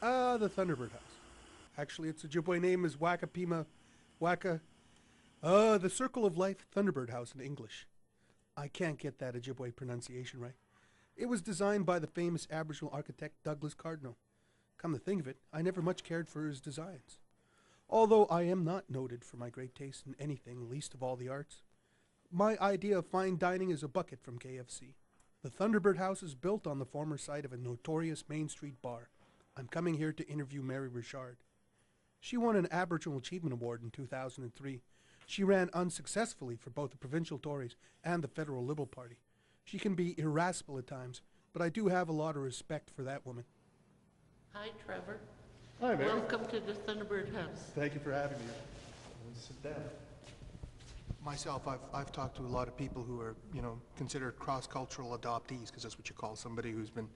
The Thunderbird House. Actually, its Ojibwe name is Wakapima Waka. The Circle of Life Thunderbird House in English. I can't get that Ojibwe pronunciation right. It was designed by the famous Aboriginal architect Douglas Cardinal. Come to think of it, I never much cared for his designs. Although I am not noted for my great taste in anything, least of all the arts. My idea of fine dining is a bucket from KFC. The Thunderbird House is built on the former site of a notorious Main Street bar. I'm coming here to interview Mary Richard. She won an Aboriginal Achievement Award in 2003. She ran unsuccessfully for both the provincial Tories and the federal Liberal Party. She can be irascible at times, but I do have a lot of respect for that woman. Hi, Trevor. Hi, Mary. Welcome to the Thunderbird House. Thank you for having me. Sit down. Myself, I've talked to a lot of people who are, considered cross-cultural adoptees, because that's what you call somebody who's been,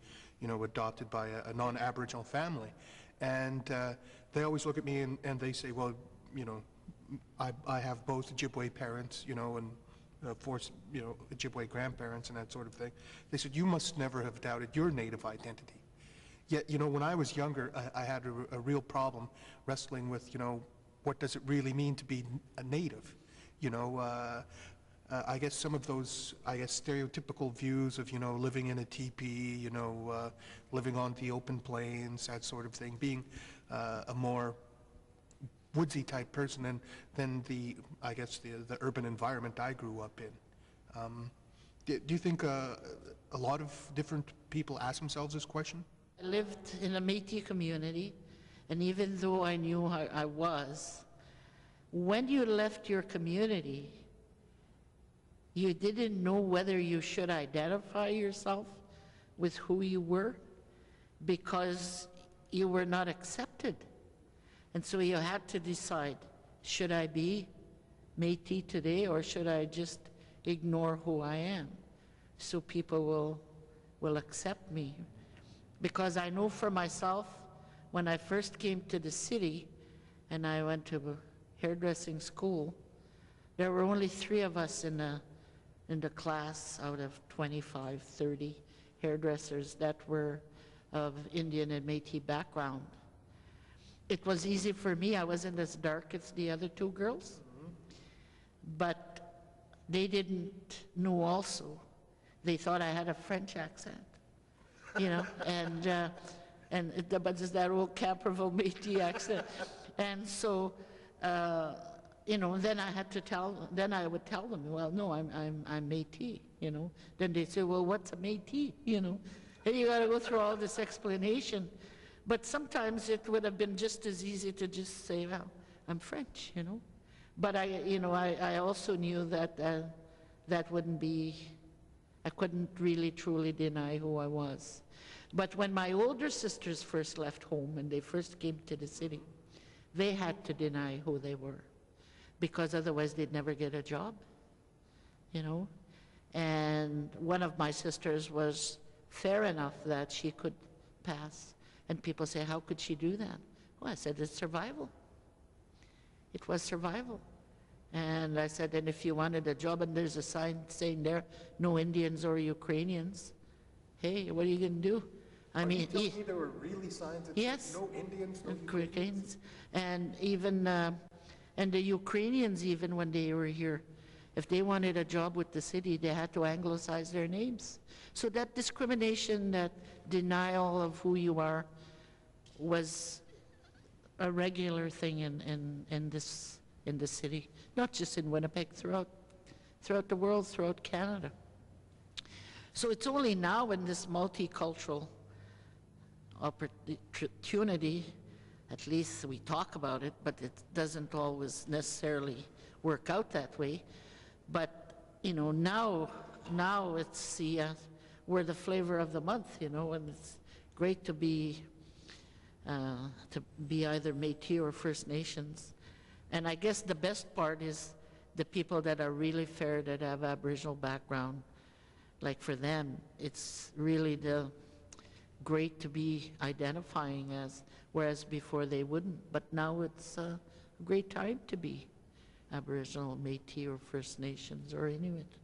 adopted by a non-Aboriginal family. And they always look at me and they say, well, I have both Ojibwe parents, and four, Ojibwe grandparents and that sort of thing. They said, you must never have doubted your native identity. Yet, when I was younger, I had a real problem wrestling with, what does it really mean to be a native? I guess some of those, stereotypical views of, living in a teepee, living on the open plains, that sort of thing, being a more woodsy type person than the urban environment I grew up in. Do you think a lot of different people ask themselves this question? I lived in a Métis community, and even though I knew how I was, when you left your community, you didn't know whether you should identify yourself with who you were because you were not accepted. And so you had to decide, should I be Métis today or should I just ignore who I am so people will accept me? Because I know for myself, when I first came to the city and I went to hairdressing school, there were only 3 of us in the class out of 25, 30 hairdressers that were of Indian and Métis background. It was easy for me. I wasn't as dark as the other 2 girls, but they didn't know also. They thought I had a French accent, but it's that old Camperville Métis accent. And so, then I had to then I would tell them, well, no, I'm Métis, Then they say, well, what's a Métis, And you got to go through all this explanation. But sometimes it would have been just as easy to just say, well, I'm French, But I also knew that that wouldn't be, I couldn't really truly deny who I was. But when my older sisters first left home and they first came to the city, they had to deny who they were because otherwise they'd never get a job, And one of my sisters was fair enough that she could pass. And people say, how could she do that? Well, I said, it's survival. It was survival. And I said, and if you wanted a job, and there's a sign saying there, no Indians or Ukrainians, hey, what are you going to do? I mean, you telling me there were really signs that yes, no Indians, no Ukrainians, and even and the Ukrainians, even when they were here, if they wanted a job with the city, they had to anglicize their names. So that discrimination, that denial of who you are, was a regular thing in the city, not just in Winnipeg, throughout the world, throughout Canada. So it's only now in this multicultural opportunity, at least we talk about it, but it doesn't always necessarily work out that way. But now it's we're the flavor of the month, and it's great to be either Métis or First Nations. And I guess the best part is the people that are really fair, that have Aboriginal background. Like for them, it's really great to be identifying as, whereas before they wouldn't. But now it's a great time to be Aboriginal, Métis, or First Nations, or Inuit.